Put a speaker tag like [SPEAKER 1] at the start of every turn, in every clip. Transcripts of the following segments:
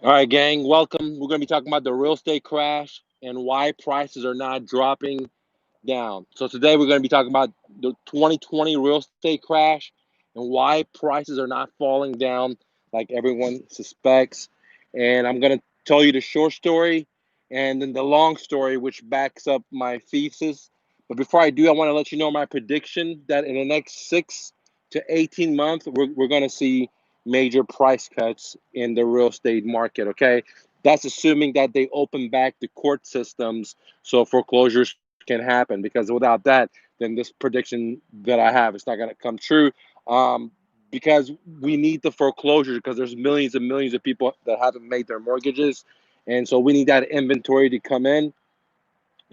[SPEAKER 1] All right, gang, welcome. We're going to be talking about the real estate crash and why prices are not dropping down. So, today we're going to be talking about the 2020 real estate crash and why prices are not falling down like everyone suspects. And I'm going to tell you the short story and then the long story, which backs up my thesis. But before I do, I want to let you know my prediction that in the next 6 to 18 months, we're going to see major price cuts in the real estate market. Okay. That's assuming that they open back the court systems so foreclosures can happen, because without that, then this prediction that I have is not going to come true. Um, because we need the foreclosures because there's millions and millions of people that haven't made their mortgages, and so we need that inventory to come in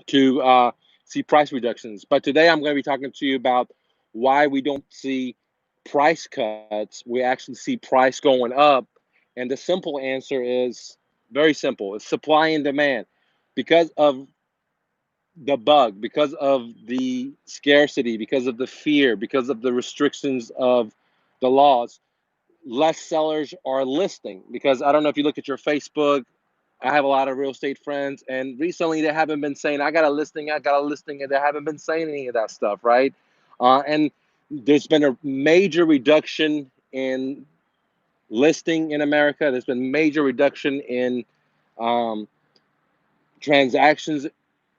[SPEAKER 1] to see price reductions. But today I'm going to be talking to you about why we don't see price cuts. We actually see price going up. And the simple answer is very simple: it's supply and demand. Because of the bug, because of the scarcity, because of the fear, because of the restrictions of the laws, less sellers are listing. Because I don't know if you look at your Facebook, I have a lot of real estate friends, and recently they haven't been saying, I got a listing, I got a listing, and they haven't been saying any of that stuff, right? And there's been a major reduction in listing in America. There's been major reduction in um, transactions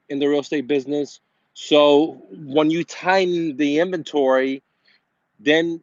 [SPEAKER 1] in the real estate business. So when you tighten the inventory, then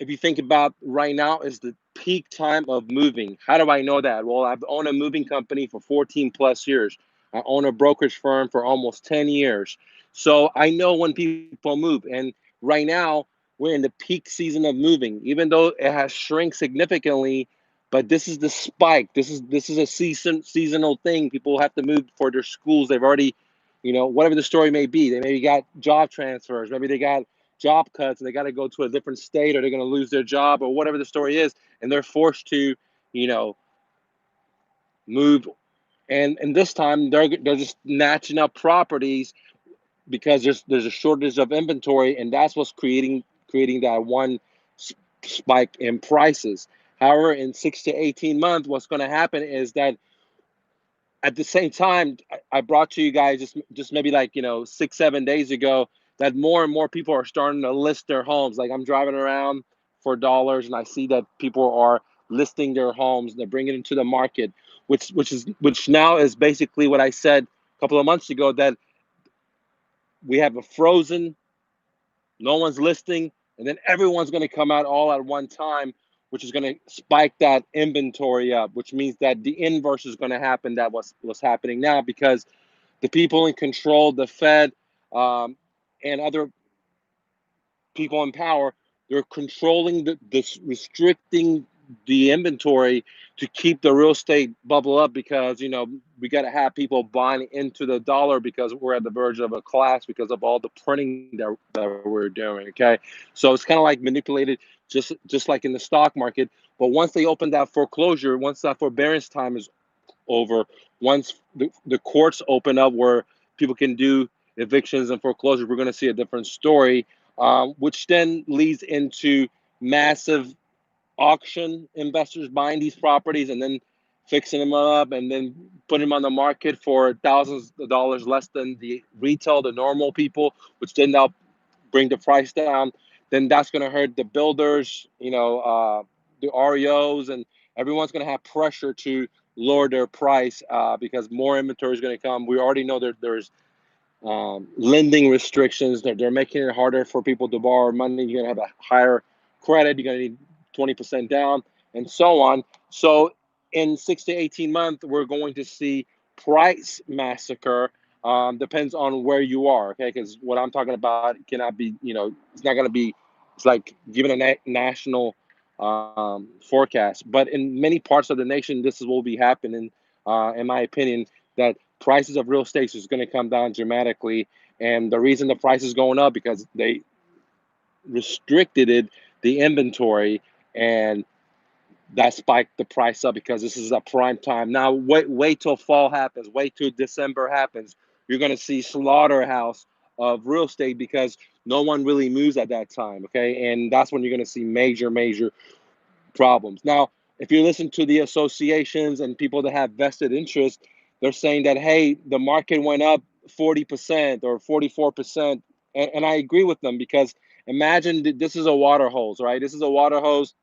[SPEAKER 1] if you think about right now is the peak time of moving. How do I know that? Well, I've owned a moving company for 14 plus years. I own a brokerage firm for almost 10 years. So I know when people move. And right now, we're in the peak season of moving, even though it has shrunk significantly. But this is the spike. This is a seasonal thing. People have to move for their schools. They've already, whatever the story may be. They maybe got job transfers. Maybe they got job cuts and they got to go to a different state, or they're going to lose their job, or whatever the story is, and they're forced to, you know, move. And this time they're just snatching up properties because there's a shortage of inventory, and that's what's creating that one spike in prices. However, in 6 to 18 months, what's going to happen is that at the same time, I brought to you guys just maybe like 6 7 days ago that more and more people are starting to list their homes. Like, I'm driving around for dollars, and I see that people are listing their homes. They're bringing it into the market, which now is basically what I said a couple of months ago, that we have a frozen, no one's listing, and then everyone's going to come out all at one time, which is going to spike that inventory up, which means that the inverse is going to happen, that what's happening now, because the people in control, the Fed, um, and other people in power, they're controlling this, restricting the inventory to keep the real estate bubble up, because we got to have people buying into the dollar, because we're at the verge of a collapse because of all the printing that we're doing. Okay, so it's kind of like manipulated, just like in the stock market. But once they open that foreclosure, once that forbearance time is over, once the courts open up where people can do evictions and foreclosure, we're going to see a different story, which then leads into massive auction investors buying these properties and then fixing them up and then putting them on the market for thousands of dollars less than the retail, the normal people, which then now bring the price down. Then that's going to hurt the builders, the REOs, and everyone's going to have pressure to lower their price, because more inventory is going to come. We already know that there's lending restrictions. They're making it harder for people to borrow money. You're going to have a higher credit. You're going to need 20% down, and so on. So in 6 to 18 months, we're going to see price massacre. Depends on where you are, okay? Because what I'm talking about cannot be, it's not going to be, it's like given a national forecast. But in many parts of the nation, this is what will be happening, in my opinion, that prices of real estate is going to come down dramatically. And the reason the price is going up because they restricted it, the inventory, and that spiked the price up, because this is a prime time. Now, wait till fall happens. Wait till December happens. You're going to see slaughterhouse of real estate, because no one really moves at that time. Okay, and that's when you're going to see major problems. Now, if you listen to the associations and people that have vested interest, they're saying that, hey, the market went up 40% or 44%. And I agree with them, because imagine this is a water hose, right? This is a water hose.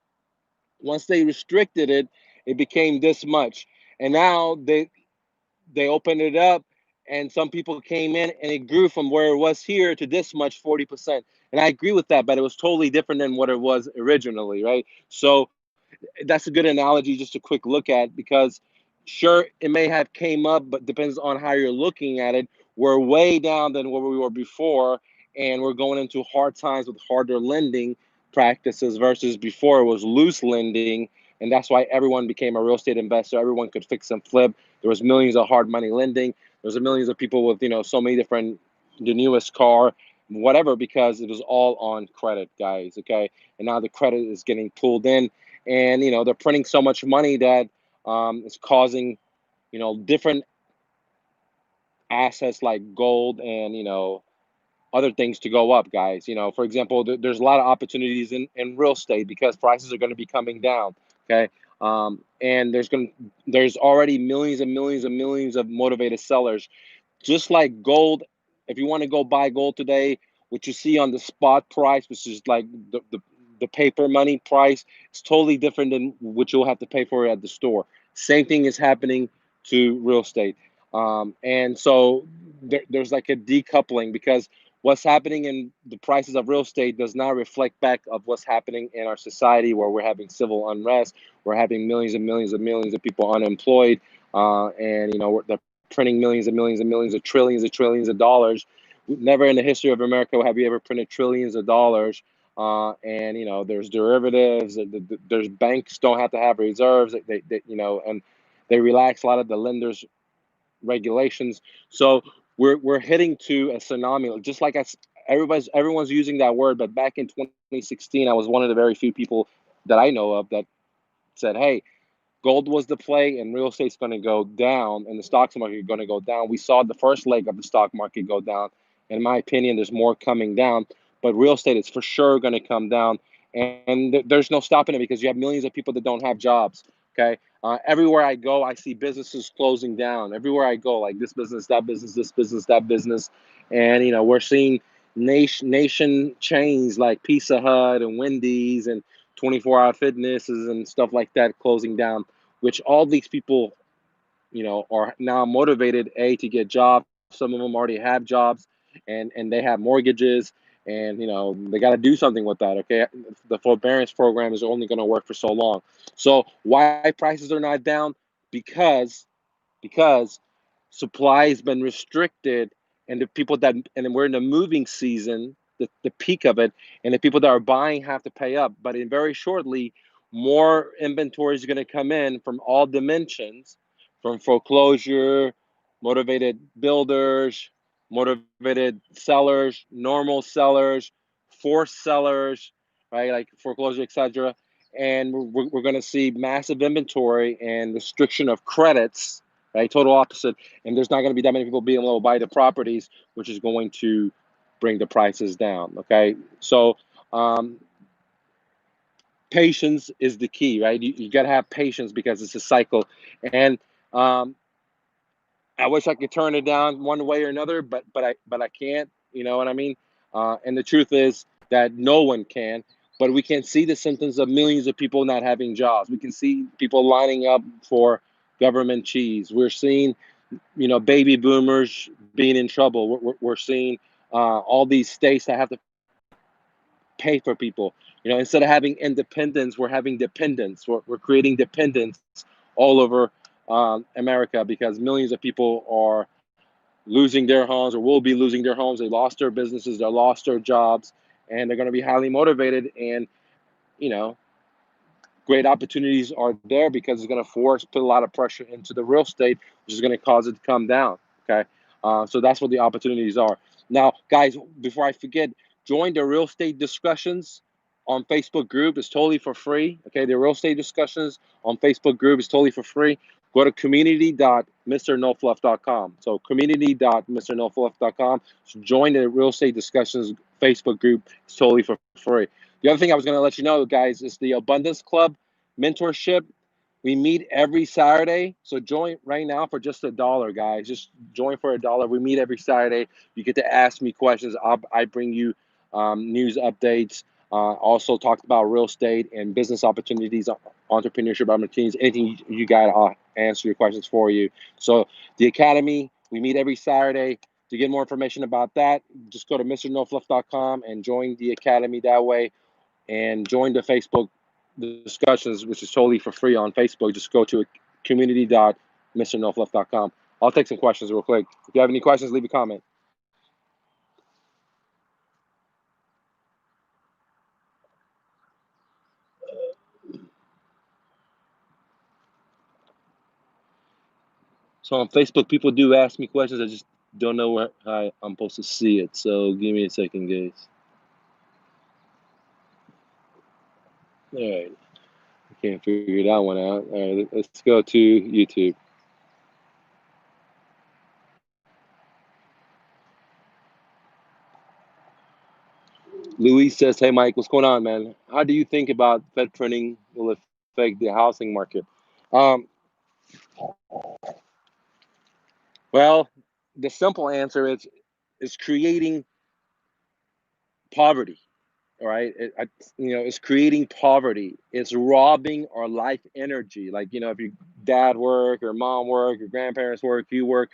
[SPEAKER 1] Once they restricted it, it became this much. And now they opened it up, and some people came in, and it grew from where it was here to this much, 40%. And I agree with that, but it was totally different than what it was originally, right? So that's a good analogy just a quick look at, because sure, it may have came up, but depends on how you're looking at it. We're way down than where we were before, and we're going into hard times with harder lending practices versus before it was loose lending. And that's why everyone became a real estate investor. Everyone could fix and flip. There was millions of hard money lending. There was millions of people with, so many different, the newest car, whatever, because it was all on credit, guys. Okay. And now the credit is getting pulled in, and they're printing so much money that it's causing different assets like gold and other things to go up, guys. For example, there's a lot of opportunities in real estate because prices are going to be coming down. Okay. And there's already millions and millions and millions of motivated sellers. Just like gold, if you want to go buy gold today, what you see on the spot price, which is like the paper money price, is totally different than what you'll have to pay for it at the store. Same thing is happening to real estate. And so there's like a decoupling, because what's happening in the prices of real estate does not reflect back of what's happening in our society, where we're having civil unrest, we're having millions and millions and millions of people unemployed, and they're printing millions and millions and millions of trillions of dollars. Never in the history of America have you ever printed trillions of dollars. And there's derivatives. There's banks don't have to have reserves. And they relax a lot of the lenders' regulations. So we're heading to a tsunami. Just like everyone's using that word, but back in 2016, I was one of the very few people that I know of that said, "Hey, gold was the play, and real estate's going to go down, and the stock market is going to go down." We saw the first leg of the stock market go down. In my opinion, there's more coming down, but real estate is for sure going to come down, and there's no stopping it, because you have millions of people that don't have jobs. Okay, everywhere I go, I see businesses closing down. Everywhere I go, like this business, that business, this business, that business, and we're seeing nation chains like Pizza Hut and Wendy's and 24-hour fitnesses and stuff like that closing down, which all these people, are now motivated, to get jobs. Some of them already have jobs, and they have mortgages, and they got to do something with that. Okay, the forbearance program is only going to work for so long. So why prices are not down? Because supply has been restricted, and the people that, and we're in the moving season, the peak of it, and the people that are buying have to pay up. But in very shortly, more inventory is going to come in from all dimensions, from foreclosure, motivated builders, motivated sellers, normal sellers, forced sellers, right, like foreclosure, etc. And we're going to see massive inventory and restriction of credits, right? Total opposite. And there's not going to be that many people being able to buy the properties, which is going to bring the prices down. Okay. So, patience is the key, right? You got to have patience, because it's a cycle. And I wish I could turn it down one way or another, but I can't. You know what I mean? And the truth is that no one can. But we can see the symptoms of millions of people not having jobs. We can see people lining up for government cheese. We're seeing, baby boomers being in trouble. We're seeing all these states that have to pay for people. Instead of having independence, we're having dependence. We're creating dependence all over America, because millions of people are losing their homes, or will be losing their homes. They lost their businesses, they lost their jobs, and they're going to be highly motivated. And you know, great opportunities are there, because it's going to put a lot of pressure into the real estate, which is going to cause it to come down. Okay. So that's what the opportunities are. Now, guys, before I forget, join the real estate discussions on Facebook group. It's totally for free. Okay. The real estate discussions on Facebook group is totally for free. Go to community.mrnofluff.com. So community.mrnofluff.com. So join the real estate discussions Facebook group. It's totally for free. The other thing I was going to let you know, guys, is the Abundance Club mentorship. We meet every Saturday. So join right now for just $1, guys. Just join for $1. We meet every Saturday. You get to ask me questions. I bring you news updates. Also talked about real estate and business opportunities, entrepreneurship opportunities, anything you got, I'll answer your questions for you. So the Academy, we meet every Saturday. To get more information about that, just go to mrnofluff.com and join the Academy that way, and join the Facebook discussions, which is totally for free on Facebook. Just go to community.mrnofluff.com. I'll take some questions real quick. If you have any questions, leave a comment. So on Facebook, people do ask me questions. I just don't know where I'm supposed to see it. So give me a second, guys. All right. I can't figure that one out. All right, let's go to YouTube. Louis says, "Hey, Mike, what's going on, man? How do you think about Fed printing will affect the housing market?" Um, well, the simple answer is creating poverty. All right, it's creating poverty. It's robbing our life energy. Like, if your dad work or mom work, your grandparents work, you work,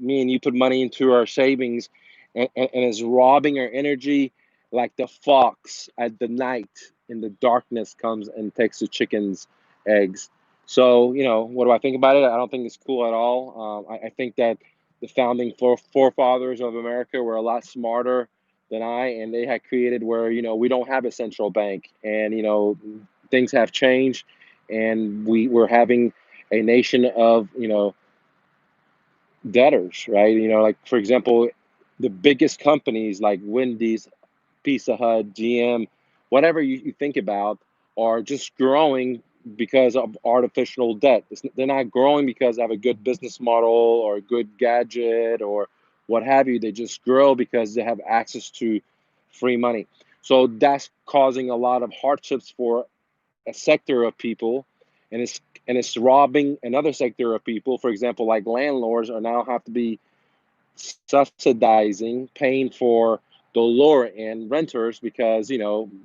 [SPEAKER 1] me and you put money into our savings, and it's robbing our energy, like the fox at the night in the darkness comes and takes the chicken's eggs. So, what do I think about it? I don't think it's cool at all. I think that the founding forefathers of America were a lot smarter than and they had created where, we don't have a central bank, and things have changed, and we're having a nation of debtors, right? Like, for example, the biggest companies like Wendy's, Pizza Hut, GM, whatever you think about, are just growing because of artificial debt. They're not growing because they have a good business model or a good gadget or what have you. They just grow because they have access to free money. So that's causing a lot of hardships for a sector of people, and it's robbing another sector of people. For example, like landlords are now have to be subsidizing, paying for the lower end renters because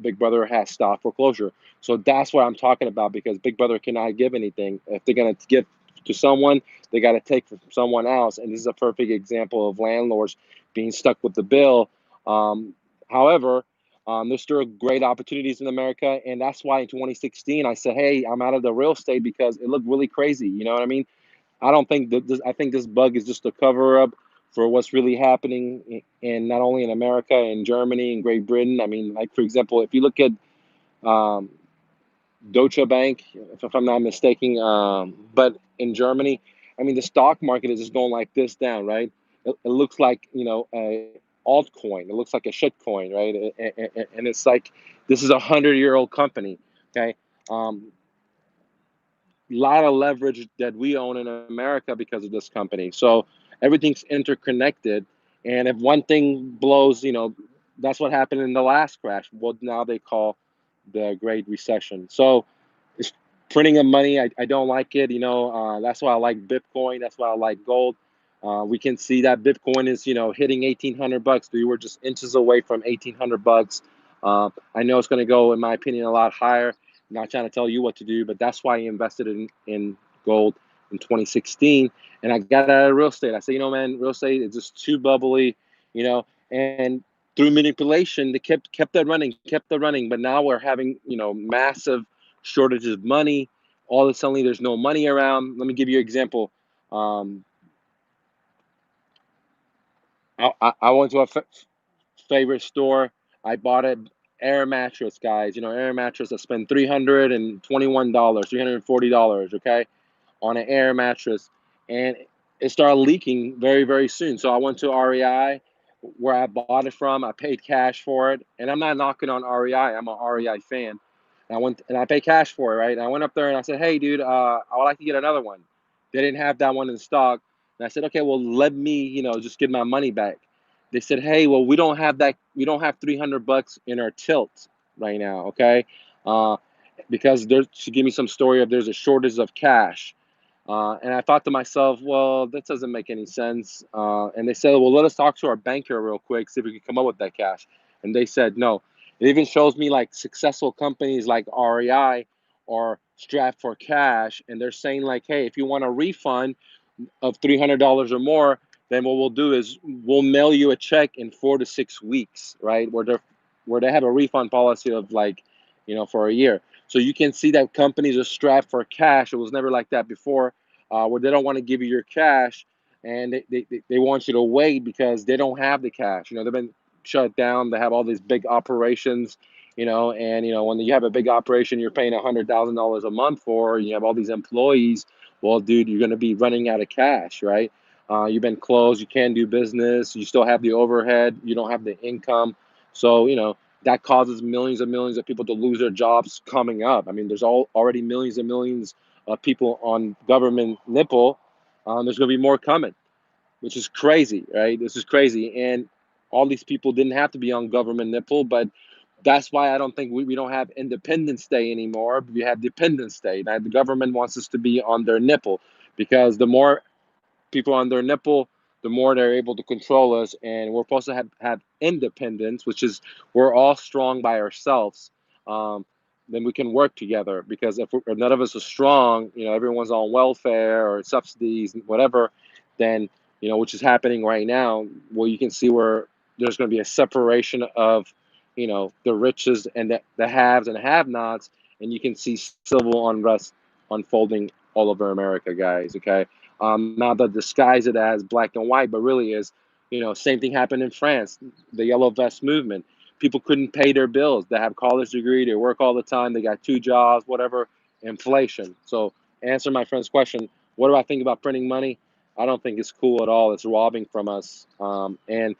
[SPEAKER 1] Big Brother has stopped foreclosure. So that's what I'm talking about, because Big Brother cannot give anything. If they're gonna give to someone, they got to take from someone else, and this is a perfect example of landlords being stuck with the bill. However, there's still great opportunities in America, and that's why in 2016 I said, "Hey, I'm out of the real estate," because it looked really crazy. You know what I mean? I don't think that I think this bug is just a cover up for what's really happening in not only in America, in Germany, and Great Britain. I mean, like, for example, if you look at um, Deutsche Bank, if I'm not mistaken, but in Germany, I mean, the stock market is just going like this down, right? It looks like a altcoin. It looks like a shit coin, right? And it's like this is 100-year-old company. Okay, um, lot of leverage that we own in America because of this company. So everything's interconnected. And if one thing blows, that's what happened in the last crash, what now they call the Great Recession. So it's printing of money. I don't like it. That's why I like Bitcoin. That's why I like gold. We can see that Bitcoin is, hitting 1,800 bucks. We were just inches away from 1,800 bucks. I know it's going to go, in my opinion, a lot higher. Not trying to tell you what to do, but that's why I invested in gold in 2016, and I got out of real estate. I said, man, real estate is just too bubbly, and through manipulation, they kept that running. But now we're having, massive shortages of money. All of a sudden, there's no money around. Let me give you an example. Um, I went to a favorite store. I bought an air mattress, guys. Air mattress. I spent $321, $340, okay, on an air mattress, and it started leaking very, very soon. So I went to REI, where I bought it from. I paid cash for it, and I'm not knocking on REI. I'm an REI fan. And I went and I paid cash for it, right? And I went up there and I said, "Hey, dude, I would like to get another one." They didn't have that one in stock, and I said, "Okay, well, let me, just get my money back." They said, "Hey, well, we don't have that. We don't have 300 bucks in our tilt right now, okay?" Uh, because she gave me some story of there's a shortage of cash. And I thought to myself, well, that doesn't make any sense. And they said, well, let us talk to our banker real quick, see if we can come up with that cash. And they said, no. It even shows me like successful companies like REI are strapped for cash. And they're saying, like, hey, if you want a refund of $300 or more, then what we'll do is we'll mail you a check in 4 to 6 weeks, right? Where they have a refund policy of like, for a year. So you can see that companies are strapped for cash. It was never like that before, where they don't want to give you your cash, and they want you to wait because they don't have the cash. They've been shut down. They have all these big operations, and when you have a big operation, you're paying $100,000 a month for. You have all these employees. Well, dude, you're going to be running out of cash, right? You've been closed. You can't do business. You still have the overhead. You don't have the income. So, that causes millions and millions of people to lose their jobs coming up. I mean, there's already millions and millions of people on government nipple. There's going to be more coming, which is crazy, right? This is crazy. And all these people didn't have to be on government nipple, but that's why I don't think we don't have Independence Day anymore. We have Dependence Day. Now, the government wants us to be on their nipple, because the more people on their nipple, the more they're able to control us. And we're supposed to have independence, which is we're all strong by ourselves. Then we can work together, because if none of us are strong, everyone's on welfare or subsidies, whatever, then, which is happening right now, well, you can see where there's going to be a separation of, the riches and the haves and have-nots, and you can see civil unrest unfolding all over America, guys. Okay. Not to disguise it as black and white, but really is, same thing happened in France, the yellow vest movement. People couldn't pay their bills. They have college degree, they work all the time, they got 2 jobs, whatever, inflation. So answer my friend's question, what do I think about printing money? I don't think it's cool at all. It's robbing from us. And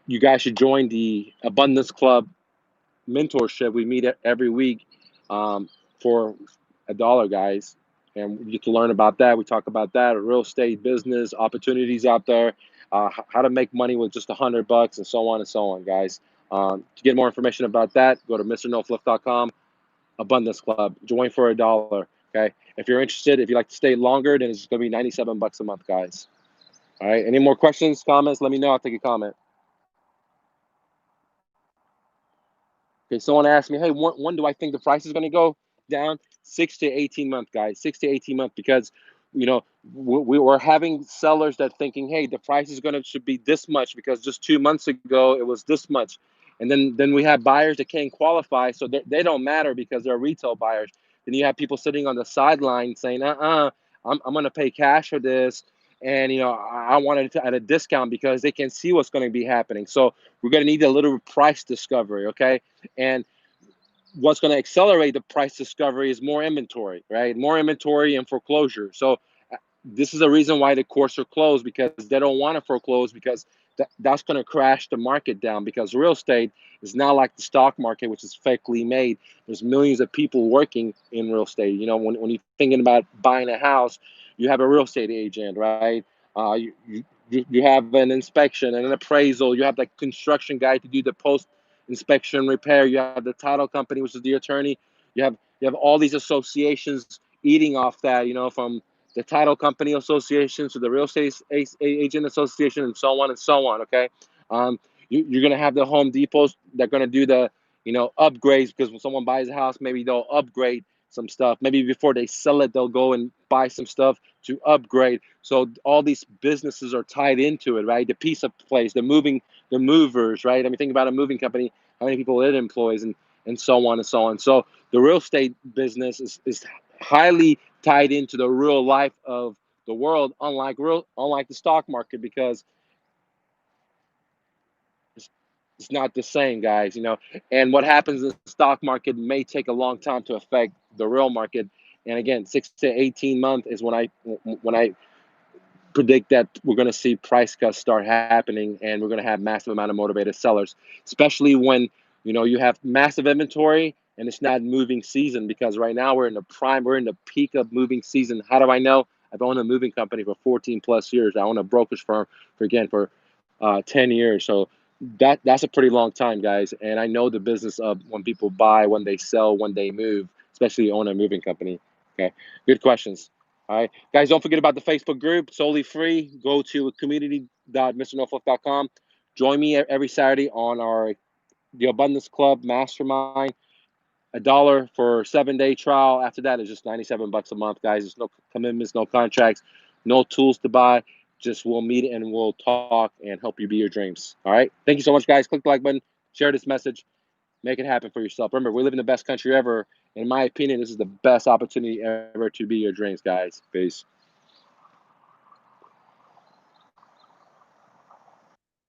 [SPEAKER 1] you guys should join the Abundance Club mentorship. We meet every week, for $1, guys, and we get to learn about that. We talk about that, real estate, business opportunities out there, how to make money with just $100, and so on and so on, guys. To get more information about that, go to mrnofluff.com. Abundance Club. Join for $1. Okay. If you're interested, if you'd like to stay longer, then it's going to be $97 a month, guys. All right. Any more questions, comments? Let me know. I'll take a comment. Okay, someone asked me, hey, when do I think the price is going to go down? 6 to 18 months, guys. 6 to 18 months, because we were having sellers that thinking, hey, the price is should be this much, because just 2 months ago it was this much, and then we have buyers that can't qualify, so they don't matter because they're retail buyers. Then you have people sitting on the sideline saying, I'm going to pay cash for this, and I wanted it at a discount because they can see what's going to be happening. So we're going to need a little price discovery, okay? And what's going to accelerate the price discovery is more inventory, right? More inventory and foreclosure. So this is a reason why the courts are closed, because they don't want to foreclose, because that's going to crash the market down, because real estate is not like the stock market, which is fakely made. There's millions of people working in real estate. When you're thinking about buying a house, you have a real estate agent, right? You have an inspection and an appraisal. You have the construction guy to do the post inspection repair. You have the title company, which is the attorney. You have all these associations eating off that, from the title company association to the real estate agent association, and so on and so on. Okay. You're going to have the Home Depots that are going to do the, upgrades, because when someone buys a house, maybe they'll upgrade some stuff. Maybe before they sell it, they'll go and buy some stuff to upgrade. So all these businesses are tied into it, right? The pizza place, the movers, right? I mean, think about a moving company, how many people it employs, and so on and so on. So the real estate business is highly tied into the real life of the world, unlike the stock market, because it's not the same, guys. And what happens in the stock market may take a long time to affect the real market. And again, 6 to 18 months is when I predict that we're going to see price cuts start happening, and we're going to have massive amount of motivated sellers, especially when you have massive inventory and it's not moving season, because right now we're in the peak of moving season. How do I know? I've owned a moving company for 14 plus years. I own a brokerage firm for 10 years. So That's a pretty long time, guys. And I know the business of when people buy, when they sell, when they move, especially own a moving company. Okay, good questions. All right, guys, don't forget about the Facebook group, solely free. Go to community.mrnorfolk.com. Join me every Saturday on our the Abundance Club Mastermind. $1 for 7-day trial. After that, it's just 97 bucks a month, guys. There's no commitments, no contracts, no tools to buy. Just we'll meet and we'll talk and help you be your dreams. All right. Thank you so much, guys. Click the like button, share this message, make it happen for yourself. Remember, we live in the best country ever. In my opinion, this is the best opportunity ever to be your dreams, guys. Peace.